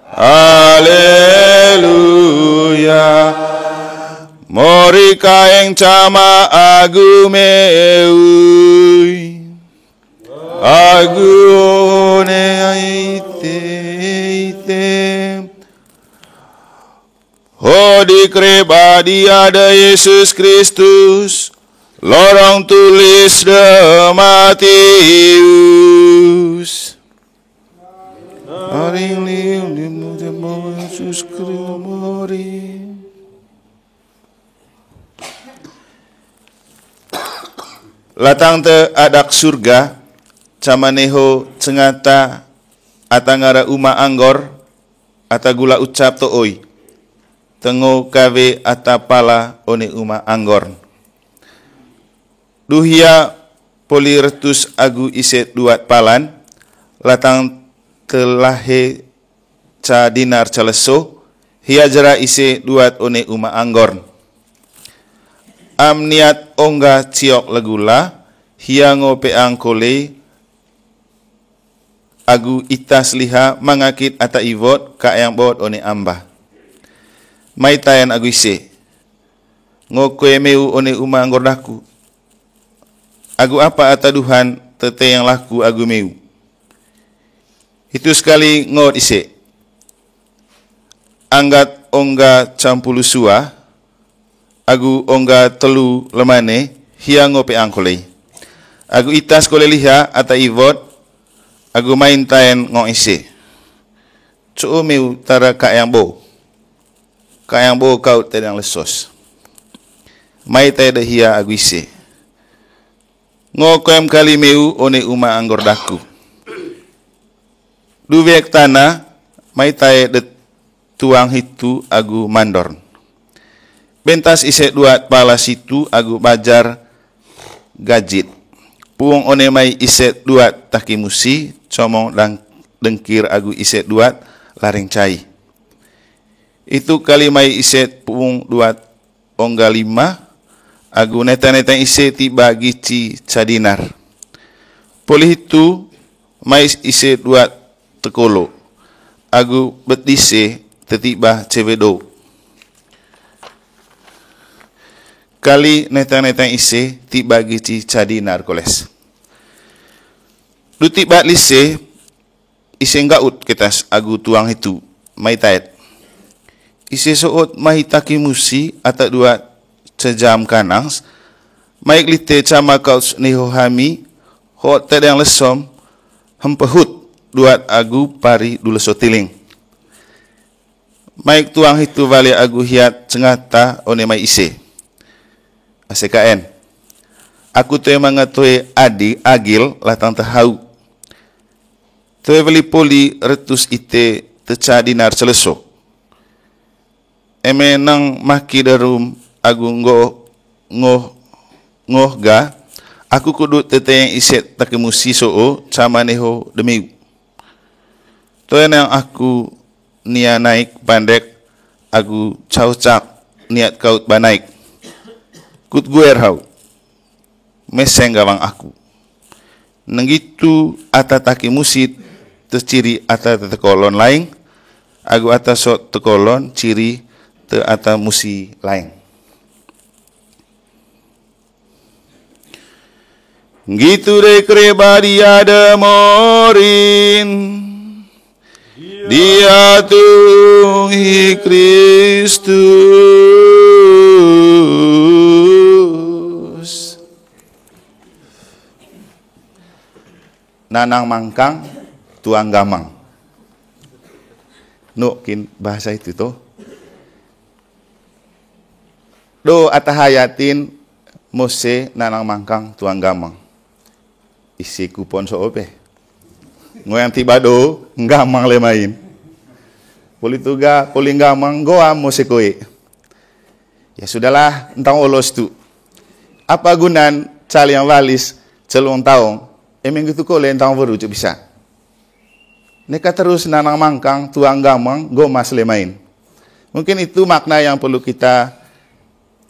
Haleluya. Morika ing cama agu meui. Agu ne aite. Hodi kreba dia ada Yesus Kristus. Lorong tulis de Matius. Yesus Kristus. Latang te adak surga, camaneho cengata atangara uma anggor, atagula ucap to oi. Tengo kawe atapala one uma anggor. Duhia poliretus agu iset duat palan, latang telahe ca dinar caleso, hia jera ise duat one uma anggor. Amniat ongga ciok legula, hia ngope angkole, agu itas liha mangakit ata ivot ka yang bot one amba. Mai tayan agu ise, ngokwe meu one uma anggor daku. Agu apa ata Tuhan tete yang laku agu meu. Itu sekali ngot ise. Anggat ongga campulu sua, agu ongga telu lemane, hia ngope angkole. Agu itas kole liha ata ivot, agu main tayan ngok ise. Cuo meu tara ka yang bo. Ka yang bo kau tedang lesos. Mai tayan hia agu ise. Ngokem kali meu one uma anggor daku. Duwek tanah, mai tayan de tuang hitu agu mandor. Bentas ise duat pala situ agu bajar gajit. Puong one mai ise duat takimusi, comong dan dengkir agu ise duat laring cai. Itu kali mai ise puong duat ongga lima, agu neta-neta ise tiba gici cadinar. Poli itu mai ise duat tekolo, agu betise tetiba cewedo. Kali neta-neta ise tiba gici cadinar koles. Du tiba lise ise ngaut ketas agu tuang itu mai taet. Ise soot mai takimusi ata dua sejam kanang, mai lite cama kaus nihohami, hot tedang lesom, hempehut duat agu pari dulu sotiling. Mai tuang itu vale agu hiat cengata one mai ise. ACKN. Aku tu mangatue adi agil latang tahau. Tue beli poli retus ite teca dinar celeso. Eme nang maki darum agu ngoh ga, aku kudu tete yang iset takemusi soo camaneho demi. Tue nang aku nia naik pandek agu caucak niat kaut banaik. Kut guer hau. Meseng gawang aku. Nenggitu ata takemusi terciri ata tekolon lain, agu ata sok tekolon ciri te ata musi lain. Gitu de kreba dia de morin, dia tuhi Kristus. Nanang mangkang, tuang gamang. Nukin bahasa itu toh. Do atahayatin mose nanang mangkang tuang gamang. Isi kupon soope. Ngoyang tiba do gamang lemain. Polituga poling gamang goam mose koe. Ya sudahlah, entang olos tu. Apa gunan cali yang walis celung taong. Emang gitu kole entang baru cuk bisa. Neka terus nanang mangkang tuang gamang gomas lemain. Mungkin itu makna yang perlu kita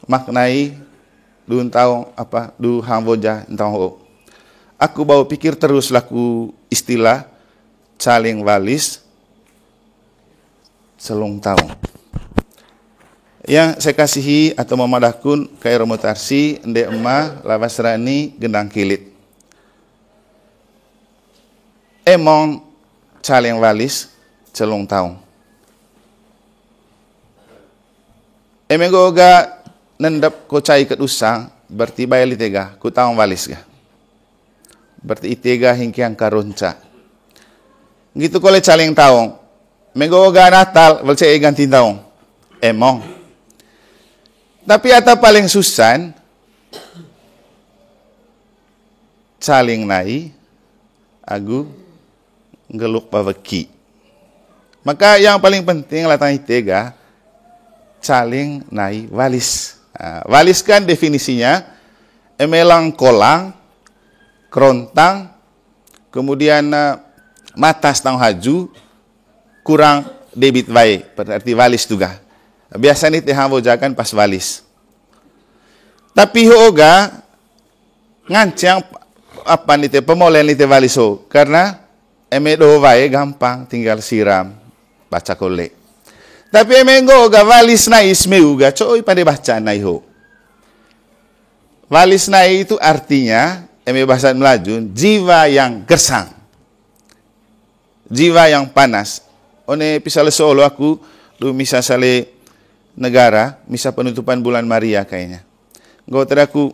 maknai du taong apa du hamboja entang ho. Aku bawa pikir terus laku istilah caling walis selung tahun. Yang saya kasihi atau memadahkun kai Romo Tarsi, Ndek Emah, Lawas Rani, Gendang Kilit. Emong caleng walis selung tahun. Emeng ga nendap ko cai ket usang, berarti bayar litega, ku tahun walis ga. Berarti itega hingkiang karonca. Gitu kole caleng tahun. Menggo ga Natal, balce ganti tahun. Emong. Tapi ata paling susan, caleng nai, agu, ngeluk paweki. Maka yang paling penting latang itega, caleng nai walis. Walis kan definisinya, emelang kolang, kerontang, kemudian matas tang haju, kurang debit baik, berarti walis juga. Biasanya teh hambojakan pas walis. Tapi hoga ngancang apa nih teh pemolen nih teh walis ho, karena emedo wae gampang tinggal siram baca kolek. Tapi emenggo ga walis nai ismeu ga coy pada baca nai ho. Walis nai itu artinya eme bahasa Melayu jiwa yang gersang. Jiwa yang panas. One pisale solo aku lu misa sale negara, misa penutupan bulan Maria kayaknya. Go teraku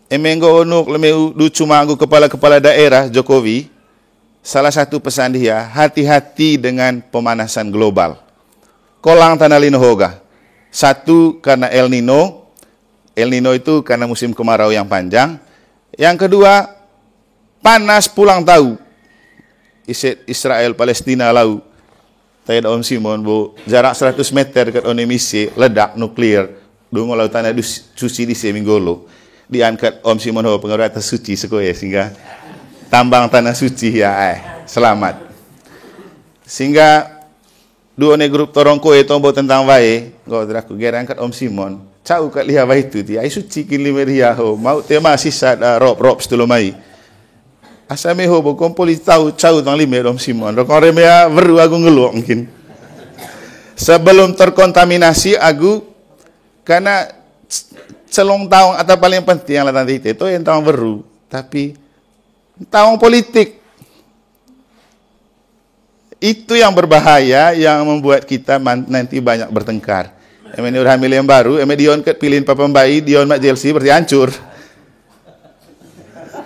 emenggo onuk lemeu du cuma aku kepala-kepala daerah Jokowi. Salah satu pesan dia, hati-hati dengan pemanasan global. Kolang tanah lino hoga. Satu karena El Nino. El Nino itu karena musim kemarau yang panjang. Yang kedua, panas pulang tahu. Israel Palestina lau. Tayad Om Simon bu jarak 100 meter ke Onemisi ledak nuklir. Dungo lautan ada suci di Seminggolo. Diangkat Om Simon ho pengaruh atas suci sekoye sehingga tambang tanah suci ya selamat. Sehingga dua ne grup torongko tombo tentang wae, go teraku gerangkat Om Simon. Cau kat liha wae itu ti ai suci kili meria ho mau tema sisa rob setulumai. Asame ho bo kompoli tahu cau tang lime Om Simon. Rokon remea veru aku ngeluh mungkin. Sebelum terkontaminasi aku karena celong tahun atau paling penting yang latang itu yang tahun veru, tapi tahun politik. Itu yang berbahaya, yang membuat kita nanti banyak bertengkar. Emang udah hamil yang baru, emang Dion pilihin papa bayi, Dion mak Chelsea berarti hancur.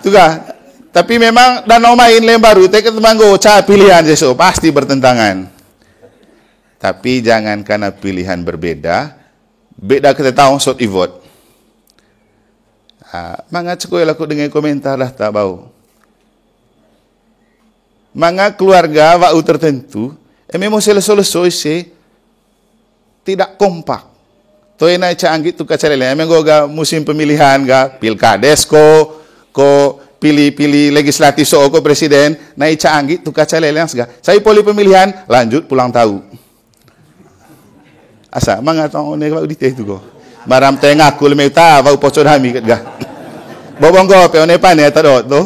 Tuga. Tapi memang dan main lem baru, teka temanggo ca pilihan jeso pasti bertentangan. Tapi jangan karena pilihan berbeda, beda kita tahu sot ivot. Manga cekoy laku dengan komentar lah tak bau. Manga keluarga wau tertentu, emang selesai se tidak kompak. Toy na canggih tu kacarele, emang goga musim pemilihan ga pilkades ko pilih legislatif so ko presiden, na canggih tu kacarele yang sega. Saya poli pemilihan lanjut pulang tahu. Asa manga tong ne wau diteh tu go. Maram teh ngaku lemeu ta wau pocor hami ket ga. Bobong go pe one pane ta dot tu.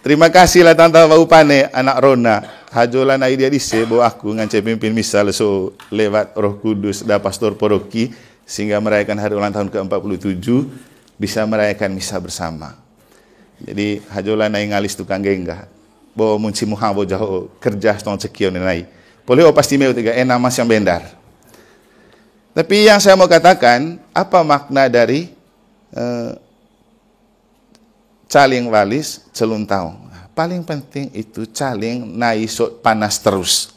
Terima kasih lah tanta wau pane anak Rona. Hajolan ai dia dise bo aku ngance pimpin misal so lewat Roh Kudus da pastor paroki sehingga merayakan hari ulang tahun ke-47 bisa merayakan misa bersama. Jadi hajolan ai ngalis tukang genggah. Bo munci muha bo jaho kerja stong cekion nai. Boleh pasti meu tiga mas yang bendar. Tapi yang saya mau katakan, apa makna dari caling walis celun taung? Paling penting itu caling naisot panas terus.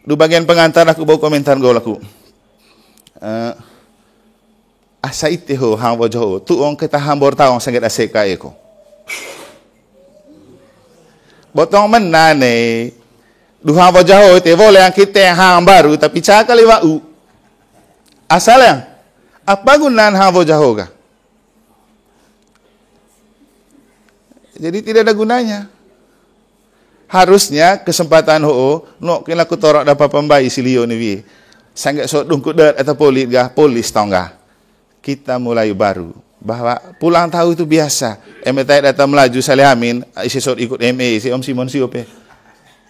Di bagian pengantar aku bawa komentar gol aku. Asa iteho hang bojoho tuong kita hambor taung sangat aseka eko. Botong menane duha bojoho te boleh yang kita hang baru tapi cakali wau. Asal yang apa gunaan hang bojoho ka? Jadi tidak ada gunanya. Harusnya kesempatan ho no kena ku torok dapat pembayi silio ni wi. Sangat sok dungkut dat atau polis tau enggak? Kita mulai baru bahwa pulang tahu itu biasa. MTI datang melaju saleh amin isi sok ikut ME si Om Simon siope.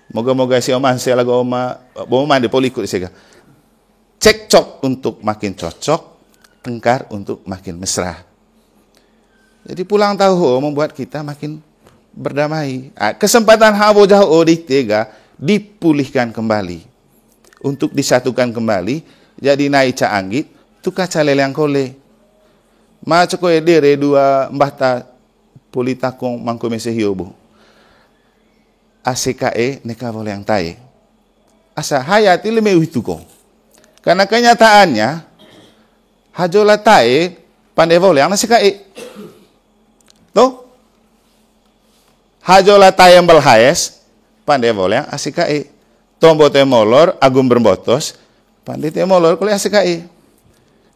Moga-moga si oman saya lagu oma di polikut sega. Cekcok untuk makin cocok, tengkar untuk makin mesra. Jadi pulang tahun membuat kita makin berdamai. Kesempatan habo jauh di tega dipulihkan kembali. Untuk disatukan kembali, jadi naik ca anggit, tu kaca leleng kole. Maca koe dere dua mbahta politakong mangkomese hiobo. ACKE neka boleh yang tae. Asa hayati leme itu ko. Karena kenyataannya hajola tae pandai boleh yang ACKE. Tuh. Hajola tae yang belhayes pandai boleh yang ACKE. Tombo temolor agum berbotos pandai temolor kole ACKE.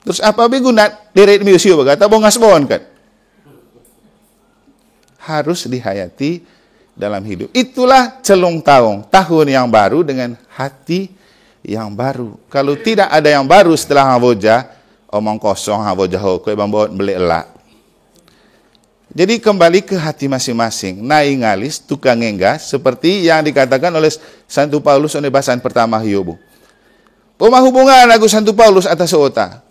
Terus apa beguna deret musio bagata bongas bon kan? Harus dihayati dalam hidup. Itulah celung tahun yang baru dengan hati yang baru. Kalau tidak ada yang baru setelah haboja, omong kosong haboja ho koe bambot beli elak. Jadi kembali ke hati masing-masing. Nai ngalis tukang enggak seperti yang dikatakan oleh Santo Paulus oleh bahasan pertama Hiobu. Pemah hubungan aku Santo Paulus atas otak.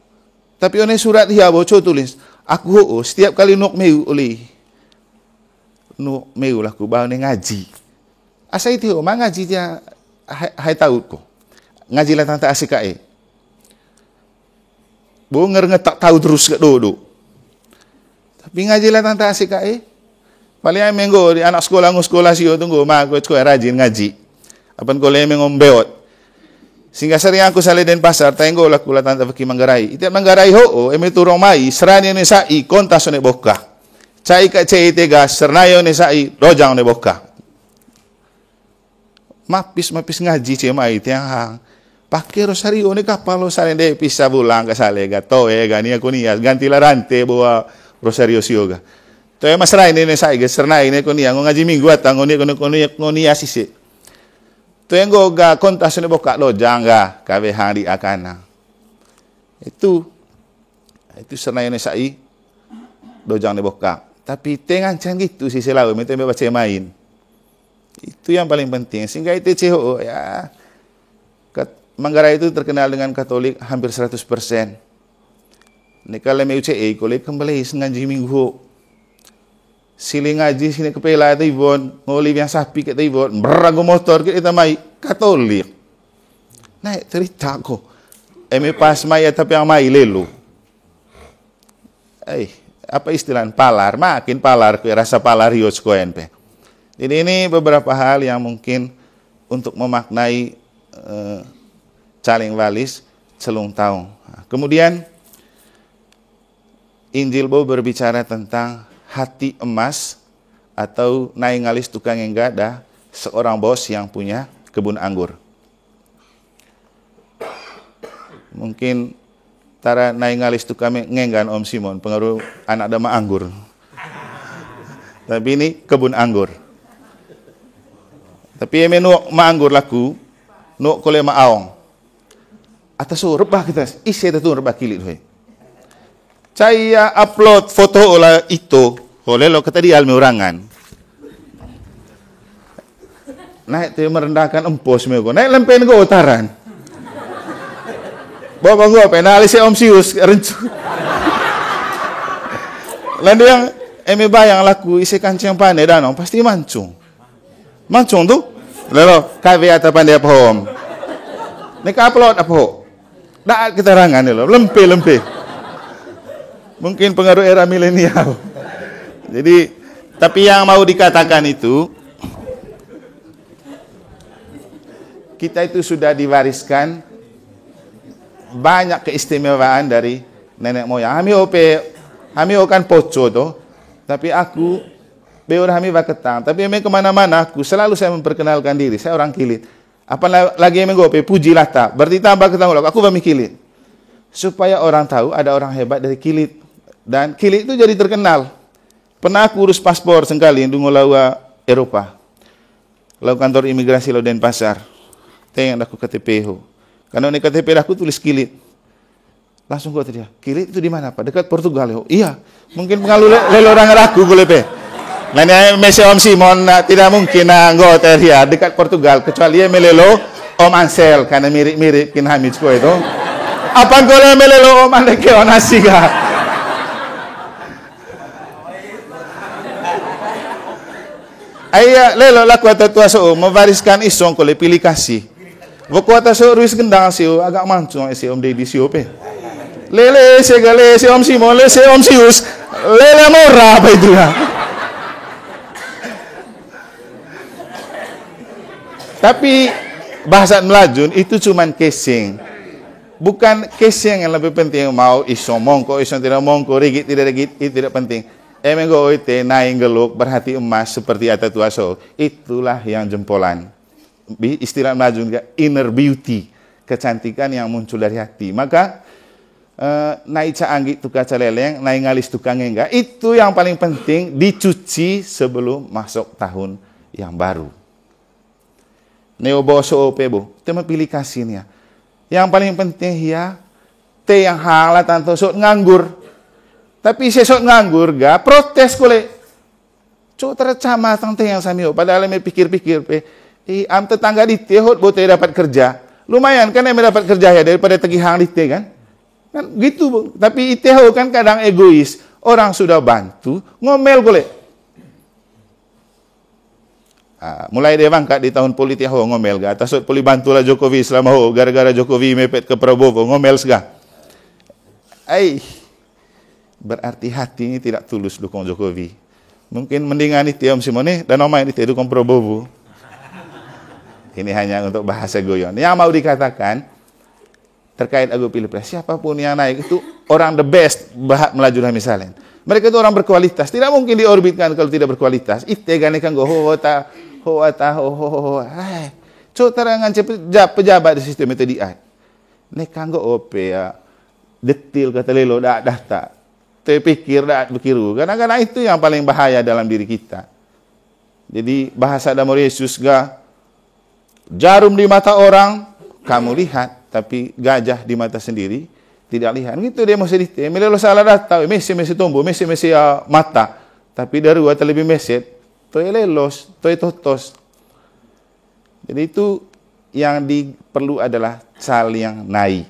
Tapi oleh surat Hiobu tulis, aku setiap kali nuk meu oleh nuk meu lah ku bawa ngaji. Asa itu mah ngaji dia hai tahu ko. Ngaji lah tante ACKE. Bo ngetak tahu terus ke dodo. Tapi ngaji lah tante ACKE. Paling ay menggo di anak sekolah sio tunggu mah aku rajin ngaji. Apan kole mengombeot. Sehingga sering aku sale den pasar tenggo lah kula tante beki manggarai. Itiap manggarai ho eme turong mai serani ne sai kontas ne bokka. Cai ka cai tega sernayo ne sai dojang ne bokka. Mapis ngaji ce mai tiang pakai rosario ne kapalo sale de pisa bulang ka sale ga to gani aku ni ganti larante bawa rosario sioga. To mas rai ne sai ga sernai ne ko ni ngaji minggu atang ngoni asise. Tenggo ga kontas ne boka lo jangga kawe hari akana. Itu senai ne sai dojang ne boka. Tapi tengan can gitu si selalu mete baca main. Itu yang paling penting. Sehingga itu CEO ya. Manggarai itu terkenal dengan Katolik hampir 100%. Nekale MUCE kole kembali ngaji minggu. Siling ngaji sini kepela itu ibon, ngoli yang sapi kita ibon, beragu motor kita mai Katolik. Nah cerita ko, pas mai tapi yang mai lelu. Apa istilah palar, makin palar, rasa palar hios koen pe. Jadi ini beberapa hal yang mungkin untuk memaknai caling walis celung tahun. Kemudian Injil Bo berbicara tentang hati emas atau nai ngalis tukang enggada seorang bos yang punya kebun anggur. Mungkin tara nai ngalis tukang ngenggan Om Simon pengaruh anak dama anggur. Tapi ini kebun anggur. Tapi eme nuok ma anggur laku nuok kole ma aong. Atas rebah kita isi itu rebah kilit hoy. Saya upload foto olah itu, oleh lo kata di almi orangan. Naik tu merendahkan empos mego, naik lempen go utaran. Bawa go penalis Om Sius rencu. Lalu yang eme bayang laku isi kancing pandai danau pasti mancung. Mancung tu, lalu kafe atau pandai apa om? Nek upload apa ho? Dak keterangan lo, lempe. Mungkin pengaruh era milenial. Jadi, tapi yang mau dikatakan itu, kita itu sudah diwariskan banyak keistimewaan dari nenek moyang. Kami kan poco toh, tapi aku beor kami baketang. Tapi kami kemana-mana, aku selalu saya memperkenalkan diri. Saya orang Kilit. Apalagi kami gope pujilah tak. Berarti tambah ketangguh aku bami Kilit. Supaya orang tahu ada orang hebat dari Kilit. Dan Kilit itu jadi terkenal. Pernah aku urus paspor sekali di lawa Eropa. Lalu kantor imigrasi lo Denpasar. Tengok aku KTP ho. Karena ini KTP aku tulis Kilit. Langsung kau dia. Kilit itu di mana Pak? Dekat Portugal ho. Iya. Mungkin pengalu lelo orang ragu boleh pe. Lainnya Messi Om Simon tidak mungkin nggoter ya dekat Portugal kecuali dia melelo Om Ansel karena mirip-mirip kin Hamid ko itu. Apa kalau melelo Om Andeke onasi ga? Ayah lelo laku tua so mewariskan isong kole pilih kasih. Wakuata so ruis gendang sih agak mancung si Om Deddy sih ope. Lele segale si Om Simon le si Om Sius lele murah apa itu ya? Tapi bahasa Melajun itu cuman casing. Bukan casing yang lebih penting mau iso mongko, iso tidak mongko, rigit tidak rigit itu tidak penting. Emenggo ite naing geluk berhati emas seperti Ata Tuaso. Itulah yang jempolan. Istilah Melajun inner beauty, kecantikan yang muncul dari hati. Maka naik caanggi tukang caleleng, naik ngalis tukang enggak, itu yang paling penting dicuci sebelum masuk tahun yang baru. Neo boso ope bo, tema pilih kasihnya. Yang paling penting ya, te yang halat tanto sok nganggur. Tapi sesok nganggur ga protes kole. Cok tercama tante yang samio. Padahal me pikir-pikir pe, am tetangga di tehot bote dapat kerja. Lumayan kan em dapat kerja ya daripada tegihang di te kan. Kan gitu bo. Tapi iteho kan kadang egois. Orang sudah bantu ngomel kole. Mulai dia bangkat di tahun politik ho ngomel ga atas poli bantulah Jokowi selama ho gara-gara Jokowi mepet ke Prabowo ngomel sega. Berarti hati ini tidak tulus dukung Jokowi. Mungkin mendingan itu Om Simone dan Om ini dukung Prabowo. Ini hanya untuk bahasa goyon. Yang mau dikatakan terkait aku pilpres siapapun yang naik itu orang the best bahat melaju misalnya. Mereka itu orang berkualitas. Tidak mungkin diorbitkan kalau tidak berkualitas. Ite gane kan go ho. Coba terangan pejabat di sistem itu diat. Nekang go ope ya. Detil kata lelo dah tak. Terpikir dah berkiru. Karena itu yang paling bahaya dalam diri kita. Jadi bahasa Damor Yesus ga jarum di mata orang kamu lihat, tapi gajah di mata sendiri tidak lihat. Gitu dia mesti dite. Melelo salah data, mesi tumbuh, mesi mata. Tapi dari gua lebih meset, toy lelos, toy totos. Jadi itu yang diperlu adalah cal yang naik.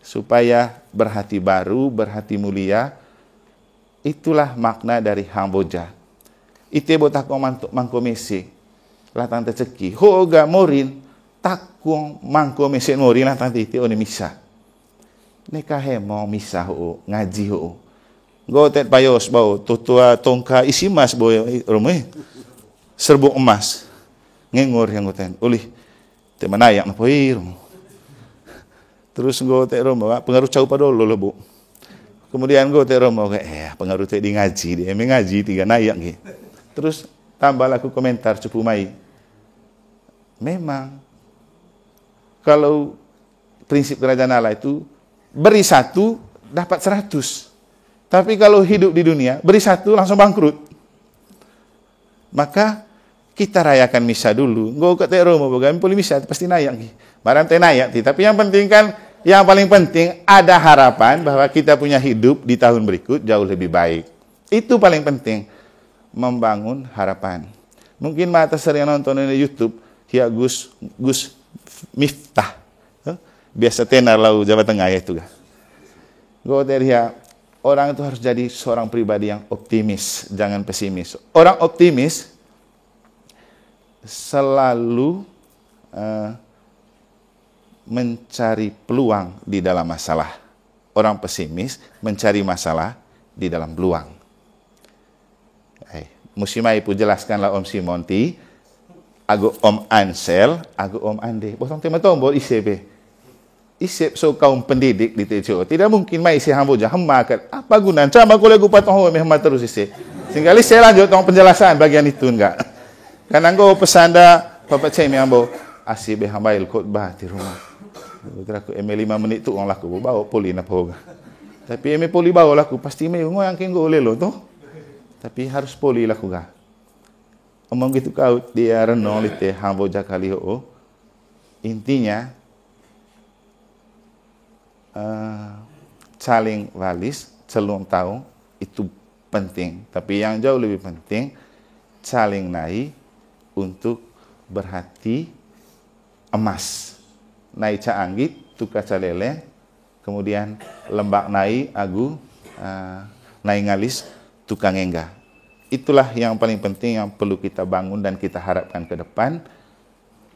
Supaya berhati baru, berhati mulia. Itulah makna dari Hamboja. Ite botak mangko mesi. Latang teceki. Hoga morin. Takung mangko mesi morin latang titi one misa. Neka hemo misa ho ngaji ho. Gotet payos bau tutua tongka isi emas boy rumah. Serbuk emas. Ngengor yang goten. Ulih temanayak na poir. Terus gotet romo pengaruh cau padolo lo bu. Kemudian gotet romo pengaruh teh di ngaji dia mengaji tiga nayak gitu. Terus tambah laku komentar cupu mai. Memang kalau prinsip kerajaan Allah itu beri 1 dapat 100. Tapi kalau hidup di dunia beri 1 langsung bangkrut. Maka kita rayakan misa dulu. Go ke romo bogan puli misa pasti nayak. Barang teh nayak tapi yang penting kan yang paling penting ada harapan bahwa kita punya hidup di tahun berikut jauh lebih baik. Itu paling penting. Membangun harapan. Mungkin mata sering nonton di YouTube ya Gus Miftah. Biasa tenar lau Jawa Tengah ya itu. Go dari ya orang itu harus jadi seorang pribadi yang optimis, jangan pesimis. Orang optimis selalu mencari peluang di dalam masalah. Orang pesimis mencari masalah di dalam peluang. Musimai pu jelaskanlah Om Simonti, aku Om Ansel, aku Om Ande. Bosong tema tombol ICB. Isep so kaum pendidik di TCO. Tidak mungkin mai si Hamboja hemakat. Apa gunanya? Sama aku lagu patong ho mehmat terus isi. Sehingga saya lanjut tong penjelasan bagian itu enggak. Karena engkau pesanda Bapak Cai Miambo asih behambail khotbah di rumah. Aku eme 5 menit tu orang laku bawa poli na poga. Tapi eme poli bawa laku pasti me ngoyang kenggo lelo to. Tapi harus poli laku ga. Omong gitu kau dia renong lite Hamboja kali ho. Intinya saling walis celung tahu itu penting. Tapi yang jauh lebih penting, saling naik untuk berhati emas. Naik ca anggit, tuka ca lele, kemudian lembak naik agu, naik ngalis, tukang engga. Itulah yang paling penting yang perlu kita bangun dan kita harapkan ke depan,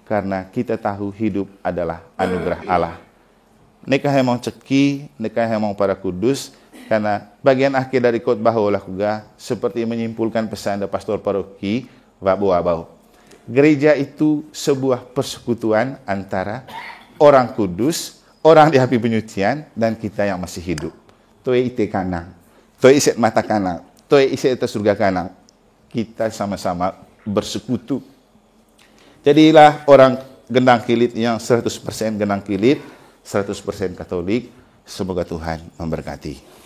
karena kita tahu hidup adalah anugerah Allah. Nekah emang ceki, nekah emang para kudus, karena bagian akhir dari khotbah olah juga seperti menyimpulkan pesan dari pastor paroki Wabau. Gereja itu sebuah persekutuan antara orang kudus, orang di api penyucian, dan kita yang masih hidup. Toe ite kanang, toe iset mata kanang, toe iset ite surga kanang. Kita sama-sama bersekutu. Jadilah orang gendang kilit yang 100% gendang kilit, 100% Katolik. Semoga Tuhan memberkati.